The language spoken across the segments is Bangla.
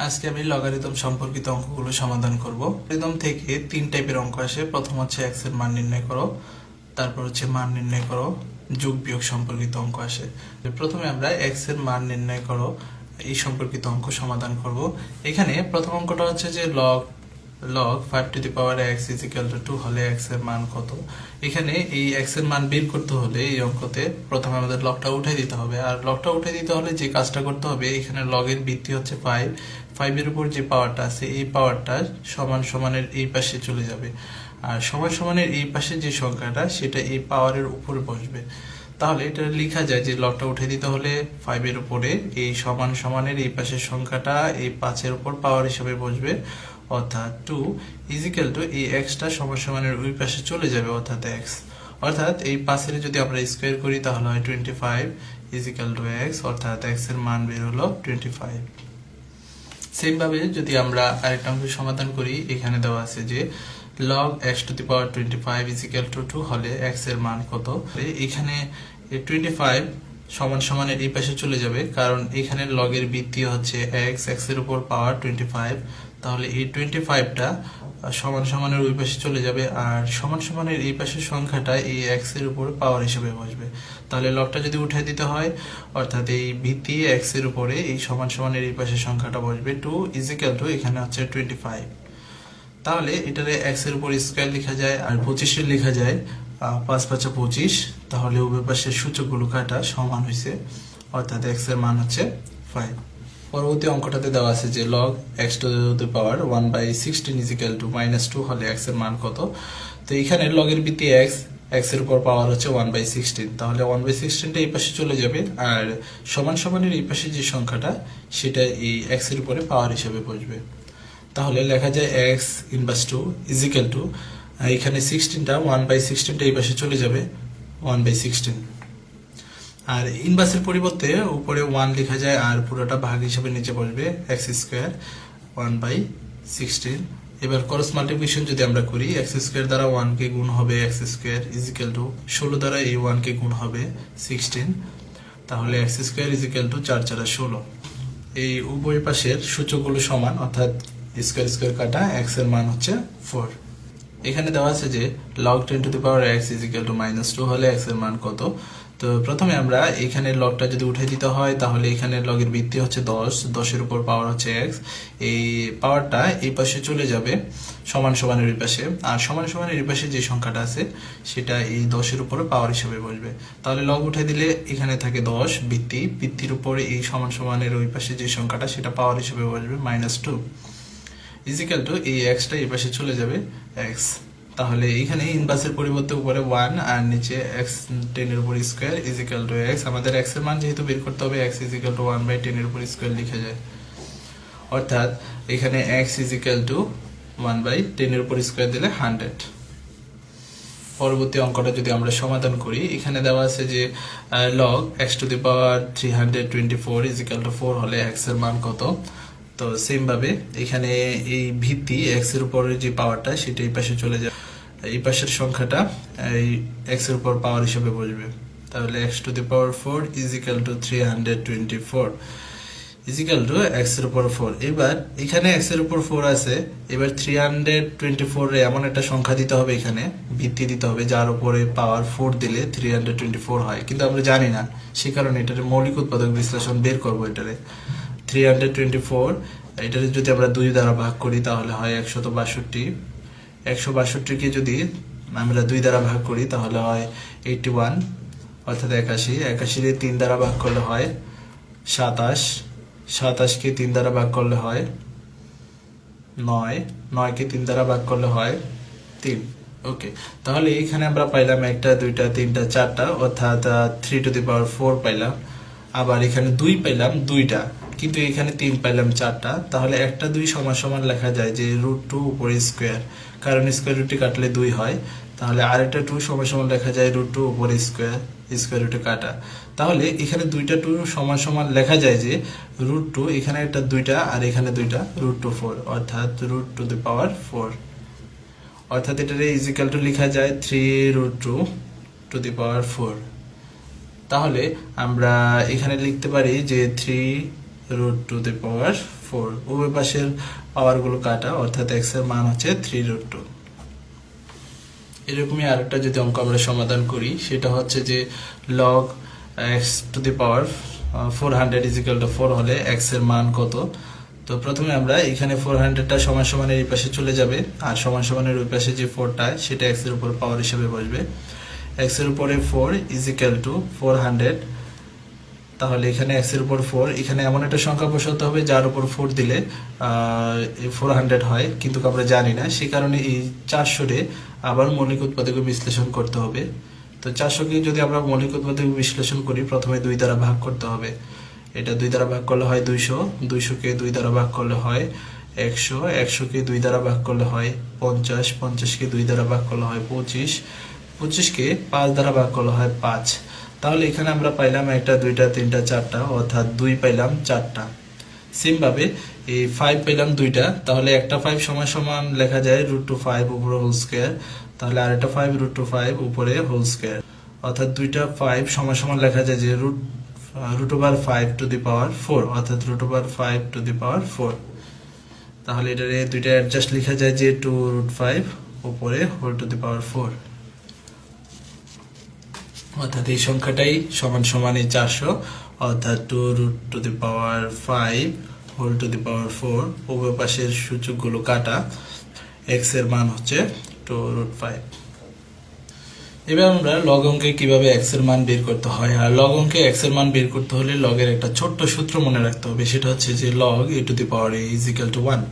আজকে আমি লগারিদম সম্পর্কিত অঙ্কগুলো সমাধান করব। লগারিদম থেকে তিন টাইপের অঙ্ক আসে। প্রথম হচ্ছে এক্স এর মান নির্ণয় করো, তারপর হচ্ছে মান নির্ণয় করো, যোগ বিয়োগ সম্পর্কিত অঙ্ক আসে। প্রথমে আমরা এক্স এর মান নির্ণয় করো এই সম্পর্কিত অঙ্ক সমাধান করব। এখানে প্রথম অঙ্কটা হচ্ছে যে log log 5 to the power x is equal to 2 হলে x এর মান কত। এখানে এই x এর মান বের করতে হলে এই অঙ্কতে প্রথমে আমাদের লগটা উঠাই দিতে হবে। আর লগটা উঠাই দিতে হলে যে কাজটা করতে হবে, এখানে লগের ভিত্তি হচ্ছে 5 এর উপর যে পাওয়ারটা আছে এই পাওয়ারটা সমান সমানের এই পাশে চলে যাবে, আর সমান সমানের এই পাশে যে সংখ্যাটা সেটা এই পাওয়ারের উপরে বসবে। তাহলে এটা লেখা যায় যে লগটা উঠে দিতে হলে 5 এর উপরে এই সমান সমানের এই পাশের সংখ্যাটা এই 5 এর উপর পাওয়ার হিসেবে বসবে, অর্থাৎ 2 ইজ ইকুয়াল টু এই এক্সটা সমান সমানের ওই পাশে চলে যাবে, অর্থাৎ এক্স। অর্থাৎ এই 5 এর যদি আমরা স্কোয়ার করি তাহলে হয় 25 ইজ ইকুয়াল টু এক্স, অর্থাৎ এক্স এর মান বের হলো 25। সেম ভাবে যদি আমরা আরেকটা অঙ্ক সমাধান করি, এখানে দেওয়া আছে যে log x two the power 25 is equal to 2 হলে x এর মান কত। এখানে 25 সমান সমানের এই পাশে চলে যাবে, কারণ এখানে log এর ভিত্তি হচ্ছে x এর উপর পাওয়ার 25। তাহলে এই 25টা সমান সমানের ওই পাশে চলে যাবে, আর সমান সমানের এই পাশের সংখ্যাটা এই x এর উপর পাওয়ার হিসেবে বসবে। তাহলে লগটা যদি উঠে দিতে হয়, অর্থাৎ এই ভিত্তি x এর উপরে এই সমান সমানের এই পাশের সংখ্যাটা বসবে 2 ইজ ইকুয়াল টু এখানে হচ্ছে 25। তাহলে এটারে x এর উপর স্কয়ার লেখা যায় আর 25 এর লেখা যায় 5 5 25। তাহলে উভয় পাশের সূচকগুলো কাটা সমান হয়েছে, অর্থাৎ x এর মান হচ্ছে 5। পরবর্তী অঙ্কটাতে দেওয়া আছে যে log x two the power 1/16 is equal to -2 হলে x এর মান কত। তো এখানে log এর ভিত্তি x এর উপর পাওয়ার হচ্ছে 1/16, তাহলে 1/16টা এই পাশে চলে যাবে, আর সমান সমানের এই পাশে যে সংখ্যাটা সেটা এই x এর উপরে পাওয়ার হিসেবে বসবে। তাহলে লেখা যায় x inverse 2 is equal to এখানে 16টা 1/16টা এই পাশে চলে যাবে 1/16, আর ইনভার্সের পরিবর্তে উপরে 1 লেখা যায় আর পুরোটা ভাগ হিসেবে নিচে বসবে x স্কয়ার 1/16। এবার ক্রস মাল্টিপ্লিকেশন যদি আমরা করি, x স্কয়ার দ্বারা 1 কে গুণ হবে x square is equal to 16 দ্বারা এই 1 কে গুণ হবে 16, তাহলে x square is equal to 4 4 16। এই উভয় পাশের সূচকগুলো সমান, অর্থাৎ স্কয়ার স্কয়ার কাটা x এর মান হচ্ছে 4। এখানে দেওয়া আছে যে log 10 two the power x is equal to -2 হলে x এর মান কত। তো প্রথমে আমরা এখানে লগটা যদি উঠে দিতে হয়, তাহলে এখানে লগের ভিত্তি হচ্ছে 10 এর উপর পাওয়ার হচ্ছে x, এই পাওয়ারটা এই পাশে চলে যাবে সমান সমানের এই পাশে, আর সমান সমানের এই পাশে যে সংখ্যাটা আছে সেটা এই 10 এর উপরে পাওয়ার হিসেবে বসবে। তাহলে লগ উঠে দিলে এখানে থাকে 10 ভিত্তির উপরে এই সমান সমানের ওই পাশে যে সংখ্যাটা সেটা পাওয়ার হিসেবে বসবে -2 ইজ ইকুয়াল টু এই এক্সটা এই পাশে চলে যাবে এক্স। তাহলে এখানে ইনভার্সের পরিবর্তে উপরে 1 আর নিচে x 10 এর উপর square is equal to x। আমাদের x এর মান যেহেতু বের করতে হবে, x ইজ ইকুয়াল টু 1/10 এর উপর স্কয়ার লিখে যায়, অর্থাৎ এখানে x ইজ ইকুয়াল টু 1/10 এর উপর স্কয়ার দিলে 100। পরবর্তী অঙ্কটা যদি আমরা সমাধান করি, এখানে দেওয়া আছে যে log x two the power 324 is equal to 4 হলে x এর মান কত। তো সেম ভাবে এখানে এই ভিত্তি x এর উপরে যে পাওয়ারটা সেটা এই পাশে চলে যাবে, এই পাশের সংখ্যাটা এই x এর উপর পাওয়ার হিসেবে বসবে। তাহলে x two the power 4 is equal to 324 is equal to x এর উপর 4। এবার এখানে x এর উপর 4 আছে, এবার 324 এ এমন একটা সংখ্যা দিতে হবে, এখানে ভিত্তি দিতে হবে যার উপরে পাওয়ার 4 দিলে 324 হয়, কিন্তু আমরা জানি না, সে কারণে এটার মৌলিক উৎপাদক বিশ্লেষণ বের করবো। এটারে 324 এটারে যদি আমরা 2 দ্বারা ভাগ করি তাহলে হয় 162। 162 কে যদি আমরা 2 দ্বারা ভাগ করি তাহলে হয় 81, অর্থাৎ 81। 81 কে 3 দ্বারা ভাগ করলে হয় 27। 27 কে 3 দ্বারা ভাগ করলে হয় 9। 9 কে 3 দ্বারা ভাগ করলে হয় 3। ওকে, তাহলে এখানে আমরা পাইলাম 1 2 3 4টা, অর্থাৎ 3 টু দি পাওয়ার 4 পাইলাম। আবার এখানে 2 পাইলাম 2টা, কিন্তু এখানে 3 পাইলাম 4টা। তাহলে একটা 2 সমান সমান লেখা যায় যে √2 উপরে স্কয়ার, কারণ স্কয়ার রুটে কাটলে 2 হয়। তাহলে আরেকটা 2 সমান সমান লেখা যায় √2 উপরে স্কয়ার রুটে কাটা। তাহলে এখানে দুইটা 2 সমান সমান লেখা যায় যে √2, এখানে একটা 2টা আর এখানে 2টা √2 4, অর্থাৎ √2 টু দি পাওয়ার 4, অর্থাৎ এটারে ইজ ইকুয়াল টু লেখা যায় 3√2 টু দি পাওয়ার 4। তাহলে আমরা এখানে লিখতে পারি যে 3 √2⁴ উভয় পাশের পাওয়ারগুলো কাটা, অর্থাৎ x এর মান হচ্ছে 3√2। এরকমই আরেকটা যদি অঙ্ক আমরা সমাধান করি, সেটা হচ্ছে যে log x⁴ = 4 হলে x এর মান কত। তো প্রথমে আমরা এখানে 400টা সমান সমানের এই পাশে চলে যাবে, আর সমান সমানের ওই পাশে যে 4টা সেটা x এর উপর পাওয়ার হিসেবে বসবে। x এর উপরে 4 = 400, তাহলে এখানে x এর উপর 4, এখানে এমন একটা সংখ্যা বসাতে হবে যার উপর 4 দিলে 400 হয়, কিন্তু আমরা জানি না, সেই কারণে এই 400-রে আবার মৌলিক উৎপাদক বিশ্লেষণ করতে হবে। তো 400-কে যদি আমরা মৌলিক উৎপাদক বিশ্লেষণ করি, প্রথমে 2 দ্বারা ভাগ করতে হবে। এটা 2 দ্বারা ভাগ করলে হয় 200, 200-কে 2 দ্বারা ভাগ করলে হয় 100, 100-কে 2 দ্বারা ভাগ করলে হয় 50, 50-কে 2 দ্বারা ভাগ করলে হয় 25, 25-কে 5 দ্বারা ভাগ করলে হয় 5। তাহলে এখানে আমরা পাইলাম 1টা 2টা 3টা 4টা, অর্থাৎ 2 পাইলাম 4টা। সেম ভাবে এই 5 পেলাম 2টা, তাহলে একটা 5 সমান সমান লেখা যায় √5 উপরে হোল স্কয়ার, তাহলে আরেকটা 5 √5 উপরে হোল স্কয়ার, অর্থাৎ 2টা 5 সমান সমান লেখা যায় যে √5⁴, অর্থাৎ √5⁴। তাহলে এটারে 2টা অ্যাডজাস্ট লেখা যায় যে 2√5 উপরে √4, অর্থাৎ এই সংখ্যাটাই সমান সমান এই 400, অর্থাৎ 2√5⁴ উভয় পাশের সূচকগুলো কাটা, x এর মান হচ্ছে 2√5। এবার আমরা লগ অঙ্কে কিভাবে x এর মান বের করতে হয়, আর লগ অঙ্কে x এর মান বের করতে হলে লগের একটা ছোট্ট সূত্র মনে রাখতে হবে, সেটা হচ্ছে যে log a⁴ = 1।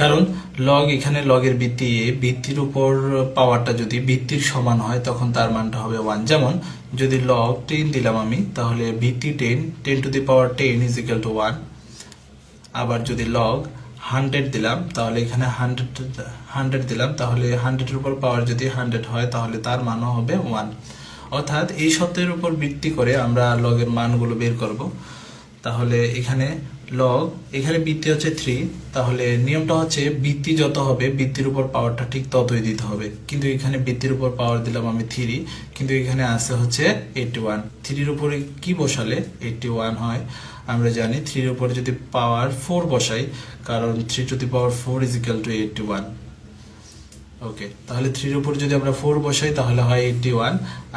কারণ লগ এখানে লগের ভিত্তি a, ভিত্তির উপর পাওয়ারটা যদি ভিত্তির সমান হয় তখন তার মানটা হবে 1। যেমন যদি log 10 দিলাম আমি, তাহলে ভিত্তি 10 = 1। আবার যদি log 100 দিলাম, তাহলে এখানে 100 দিলাম, তাহলে 100-এর উপর পাওয়ার যদি 100 হয় তাহলে তার মানও হবে 1। অর্থাৎ এই সত্যের উপর ভিত্তি করে আমরা লগের মানগুলো বের করব। তাহলে এখানে লগ, এখানে ভিত্তি হচ্ছে 3, তাহলে নিয়মটা হচ্ছে ভিত্তি যত হবে ভিত্তির উপর পাওয়ারটা ঠিক ততই দিতে হবে, কিন্তু এখানে ভিত্তির উপর পাওয়ার দিলাম আমি 3, কিন্তু এখানে আছে হচ্ছে 81। 3-এর উপরে কি বসালে 81 হয়? আমরা জানি 3-এর উপরে যদি পাওয়ার 4 বসাই, কারণ 3⁴ = 81। ওকে, তাহলে 3-এর উপর যদি আমরা 4 বসাই তাহলে হয় 81।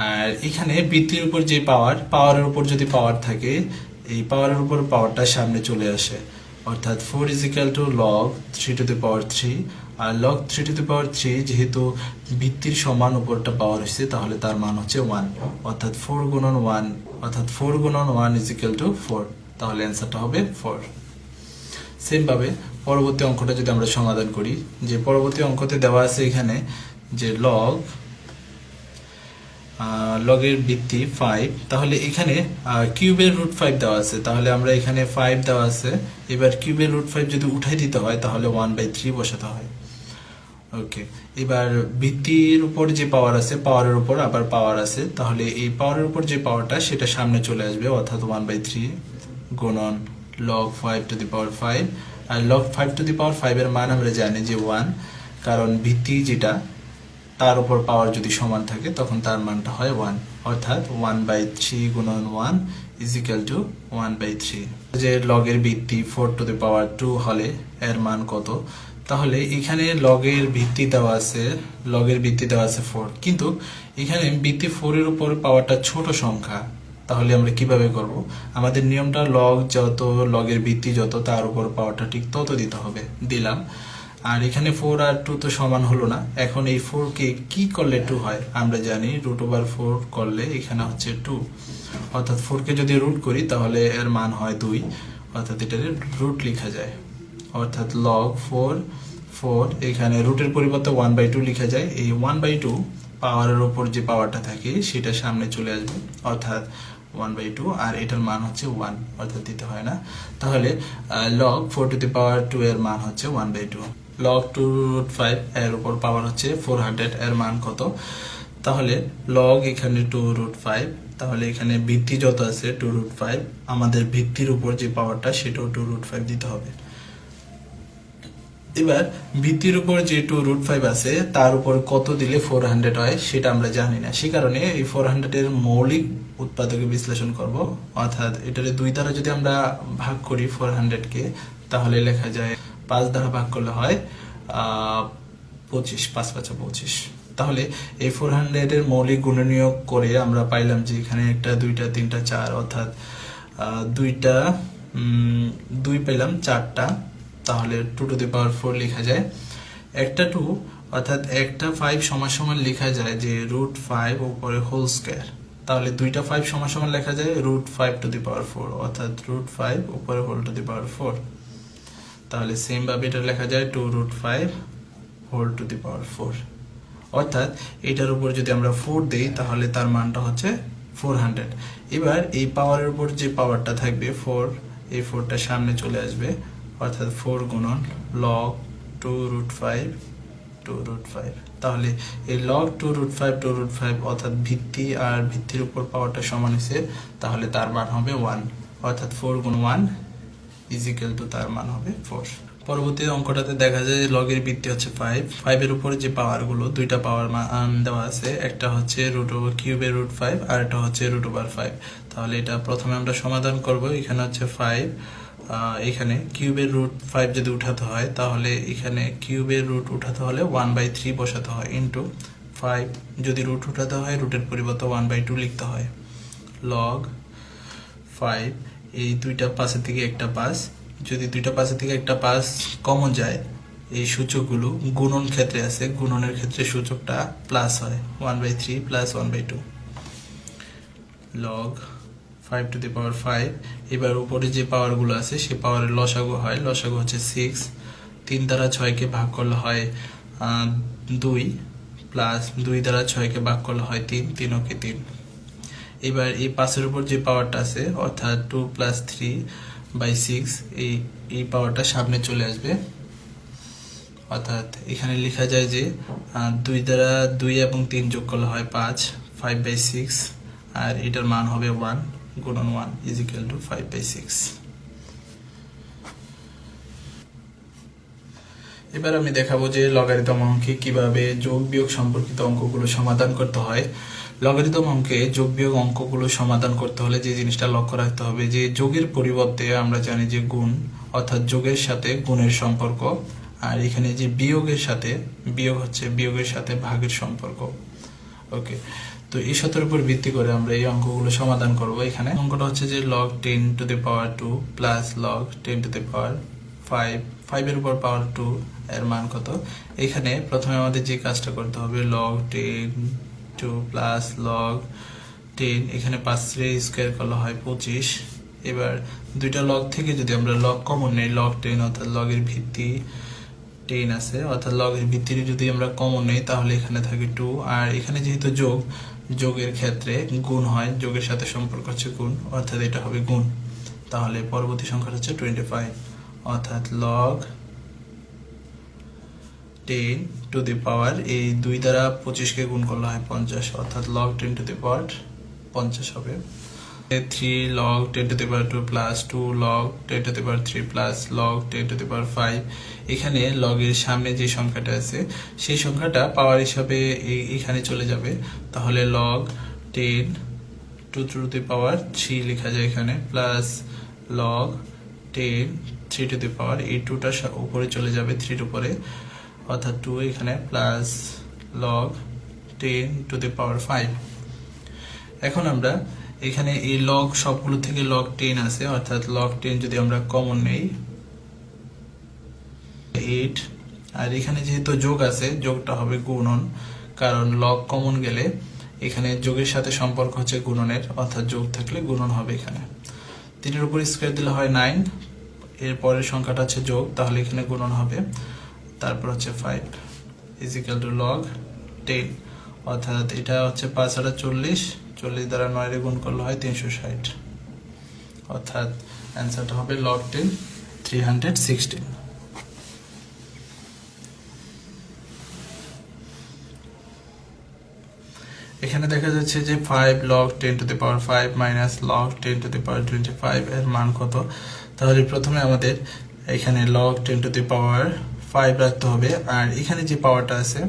আর এখানে ভিত্তির উপর যে পাওয়ারের উপর যদি পাওয়ার থাকে, এই পাওয়ারের উপর পাওয়ারটা সামনে চলে আসে, অর্থাৎ 4 = log 3⁵, আর log 3⁵ যেহেতু ভিত্তির সমান উপরটা পাওয়ার হয়েছে, তাহলে তার মান হচ্ছে 1, অর্থাৎ 4 গুণন 1, অর্থাৎ 4 গুণন 1 = 4, তাহলে অ্যান্সারটা হবে 4। সেম ভাবে পরবর্তী অঙ্কটা যদি আমরা সমাধান করি, যে পরবর্তী অঙ্কতে দেওয়া আছে এখানে যে লগের ভিত্তি 5, তাহলে এখানে কিউবের √5 দেওয়া আছে, তাহলে আমরা এখানে 5 দেওয়া আছে, এবার কিউবের √5 যদি উঠাই দিতে হয় তাহলে 1/3 বসাতে হয়। ওকে, এবার ভিত্তির উপর যে পাওয়ার আছে, পাওয়ারের উপর আবার পাওয়ার আছে, তাহলে এই পাওয়ারের উপর যে পাওয়ারটা সেটা সামনে চলে আসবে, অর্থাৎ 1/3 গুণন log 5⁵, আর log 5⁵ এর মান আমরা জানি যে 1, কারণ ভিত্তি যেটা তার উপর পাওয়ার যদি সমান থাকে তখন তার মানটা হয় 1, অর্থাৎ 1/3 গুণন 1 = 1/3। যে লগের ভিত্তি 4⁴ হলে এর মান কত? তাহলে এখানে লগের ভিত্তি দেওয়া আছে 4, কিন্তু এখানে ভিত্তি 4-এর উপর পাওয়ারটা ছোট সংখ্যা, তাহলে আমরা কিভাবে করব? আমাদের নিয়মটা লগের ভিত্তি যত তার উপর পাওয়ারটা ঠিক তত দিতে হবে, দিলাম। আর এখানে 4 আর 2 তো সমান হলো না, এখন এই 4-কে কি করলে 2 হয়? আমরা জানি √4 করলে এখানে হচ্ছে 2, অর্থাৎ 4-কে যদি রুট করি তাহলে এর মান হয় 2, অর্থাৎ এটার রুট লেখা যায়, অর্থাৎ log 4 এখানে রুটের পরিবর্তে 1/2 লেখা যায়। এই 1/2 পাওয়ারের উপর যে পাওয়ারটা থাকে সেটা সামনে চলে আসবে, অর্থাৎ 1/2, আর এটার মান হচ্ছে 1, অর্থাৎ দিতে হয় না। তাহলে log 4⁴ এর মান হচ্ছে 1/2। log 2√5 এর উপর পাওয়ার হচ্ছে 400, এর মান কত? তাহলে log এখানে 2√5, তাহলে এখানে ভিত্তি যত আছে 2√5, আমাদের ভিত্তির উপর যে পাওয়ারটা সেটাও 2√5 দিতে হবে। এবার ভিত্তির উপর যে 2√5 আছে তার উপর কত দিলে 400 হয় সেটা আমরা জানি না, সে কারণে এই 400 এর মৌলিক উৎপাদকে বিশ্লেষণ করব। অর্থাৎ এটারে 2 দ্বারা যদি আমরা ভাগ করি 400 কে, তাহলে লেখা যায় 5 দ্বারা ভাগ করলে হয় 25, 5 5 25। তাহলে এই 400 এর মৌলিক গুণনীয়ক করে আমরা পাইলাম যে এখানে একটা, দুইটা, তিনটা, চার, অর্থাৎ দুইটা 2 পেলাম, চারটা, তাহলে 2⁴ লেখা যায়। একটা 2 অর্থাৎ একটা 5 সমান সমান লেখা যায় যে √5 উপরে হোল স্কয়ার, তাহলে দুইটা 5 সমান সমান লেখা যায় √5⁴, অর্থাৎ √5 উপরে হোল টু দি পাওয়ার 4। তাহলে সেম ভাবে এটা লেখা যায় 2√5 হোল টু দি পাওয়ার 4, অর্থাৎ এটার উপর যদি আমরা 4 দেই তাহলে তার মানটা হচ্ছে 400। এবার এই পাওয়ারের উপর যে পাওয়ারটা থাকবে 4, এই 4টা সামনে চলে আসবে, অর্থাৎ 4 গুণন log 2√5, তাহলে এই log 2√5 অর্থাৎ ভিত্তি আর ভিত্তির উপর পাওয়ারটা সমান হয়েছে, তাহলে তার মান হবে 1, অর্থাৎ 4 গুণ 1 = তার মান হবে 4। পরবর্তী অঙ্কটাতে দেখা যায় যে লগের ভিত্তি হচ্ছে 5 এর উপরে যে পাওয়ার গুলো, দুইটা পাওয়ার মান দেওয়া আছে, একটা হচ্ছে √5 আর একটা হচ্ছে √5। তাহলে এটা প্রথমে আমরা সমাধান করব। এখানে হচ্ছে 5, এখানে কিউবের √5 যদি উঠাতে হয় তাহলে এখানে কিউবের রুট উঠাতে হলে 1/3 বসাতে হয়, ইন্টু 5 যদি রুট উঠাতে হয় রুটের পরিবর্তে 1/2 লিখতে হয়, log 5। এই দুইটা পাশে থেকে একটা পাস, যদি দুইটা পাশে থেকে একটা পাস কমন যায়, এই সূচকগুলো গুণন ক্ষেত্রে আছে, গুণনের ক্ষেত্রে সূচকটা প্লাস হয়, 1/3 প্লাস 1/2 log 5⁵। এবার উপরে যে পাওয়ারগুলো আছে সেই পাওয়ারের লসাগু হয়, লসাগু হচ্ছে 6, 3 দ্বারা 6কে ভাগ করলে হয় 2, প্লাস 2 দ্বারা 6কে ভাগ করলে হয় 3, 3 ওকে 3। এবার এই 5 এর উপর যে পাওয়ারটা আছে অর্থাৎ 2 + 3/6, এই পাওয়ারটা সামনে চলে আসবে, অর্থাৎ এখানে লেখা যায় যে 2 দ্বারা 2 এবং 3 যোগ করলে হয় 5, 5/6, আর এটার মান হবে 1 গুণন 1 = 5/6। এবার আমি দেখাবো যে লগারিদম অঙ্কে কিভাবে যোগ বিয়োগ সম্পর্কিত অঙ্কগুলো সমাধান করতে হয়। লগারিদম অঙ্কে যোগ বিয়োগ অঙ্কগুলো সমাধান করতে হলে যে জিনিসটা লক্ষ্য রাখতে হবে যে যোগের পরিবর্তে আমরা জানি যে গুণ, অর্থাৎ যোগের সাথে গুণের সম্পর্ক, আর এখানে যে বিয়োগের সাথে, বিয়োগ হচ্ছে বিয়োগের সাথে ভাগের সম্পর্ক। ওকে, তো এই সূত্রের উপর ভিত্তি করে আমরা এই অঙ্কগুলো সমাধান করব। এখানে অঙ্কটা হচ্ছে যে log 10⁻² প্লাস log 10⁵, 5 এর উপর পাওয়ার 2 এর মান কত। এখানে প্রথমে আমাদের যে কাজটা করতে হবে log 10 প্লাস log 10, এখানে 5 স্কয়ার করলে হয় 25। এবার দুইটা লগ থেকে যদি আমরা লগ কমন নেই, log 10 অর্থাৎ লগের ভিত্তি 10 আছে, অর্থাৎ লগের ভিত্তিটি যদি আমরা কমন নেই তাহলে এখানে থাকে 2, আর এখানে যেহেতু যোগের ক্ষেত্রে গুণ হয়, যোগের সাথে সম্পর্ক হচ্ছে গুণ, অর্থাৎ এটা হবে গুণ। তাহলে পরবর্তী সংখ্যাটা হচ্ছে 25, অর্থাৎ log 10⁻, এই 2 দ্বারা 25কে গুণ করলে হয় 50, অর্থাৎ log 10⁻50 হবে। 3 log 10⁻² plus 2 log 10⁻³ plus log 10⁻5, এখানে লগের সামনে যে সংখ্যাটা আছে সেই সংখ্যাটা পাওয়ার হিসাবে এখানে চলে যাবে, তাহলে log 10 2⁻³ লেখা যায় এখানে, প্লাস log 10 3⁻, এই 2টা উপরে চলে যাবে 3 উপরে, অর্থাৎ 2 এখানে, প্লাস log 10⁵। এখন আমরা এখানে এই log সবগুলো থেকে log 10 আছে, অর্থাৎ log 10 যদি আমরা কমন নেই 8, আর এখানে যেহেতু যোগ আছে যোগটা হবে গুণন, কারণ log কমন গেলে এখানে যোগের সাথে সম্পর্ক হচ্ছে গুণনের, অর্থাৎ যোগ থাকলে গুণন হবে। এখানে 3 এর উপর স্কয়ার দিলে হয় 9, এর পরের সংখ্যাটা হচ্ছে যোগ, তাহলে এখানে গুণন হবে, তারপর হচ্ছে 5 = log 10, অর্থাৎ এটা হচ্ছে 5 আর 40, 40 দ্বারা 9 রে গুণ করলে হয় 360, অর্থাৎ অ্যান্সারটা হবে log 10 316। এখানে দেখা যাচ্ছে যে 5 log 10⁵ মাইনাস log 10⁻25 এর মান কত। তাহলে প্রথমে আমাদের এখানে log 10⁵ 5 রাখতে হবে। আর এখানে যে পাওয়ারটা আছে,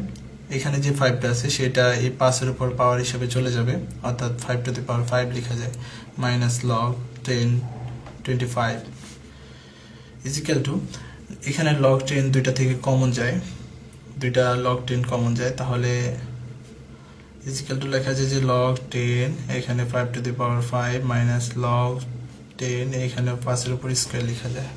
এখানে যে 5টা আছে সেটা এই 5-এর উপর পাওয়ার হিসেবে চলে যাবে, অর্থাৎ 5 টু দি পাওয়ার 5 লেখা যায় মাইনাস লগ 10 25 ইজিক্যাল টু, এখানে লগ 10 দুইটা থেকে কমন যায়, দুইটা লগ 10 কমন যায়, তাহলে ইজিক্যাল টু লেখা যায় যে লগ 10 এখানে 5 to the power 5 minus log 10 এখানে 5-এর উপর স্কোয়ার লেখা যায়।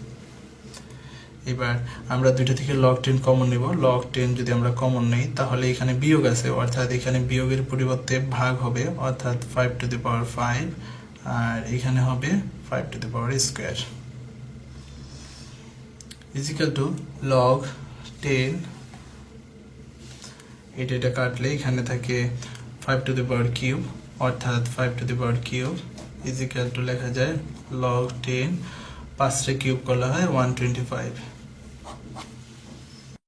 এবার আমরা দুইটা থেকে লগ 10 কমন নেব। লগ 10 যদি আমরা কমন নেই তাহলে এখানে বিয়োগ আছে, অর্থাৎ এখানে বিয়োগের পরিবর্তে ভাগ হবে, অর্থাৎ 5 টু দি পাওয়ার 5 আর এখানে হবে 5 to the power square is equal to log 10, এটা কাটলে এখানে থাকে 5 টু দি পাওয়ার কিউব, অর্থাৎ 5 to the power cube is equal to লেখা যায় লগ 10 5 কিউব করলে হয় 125।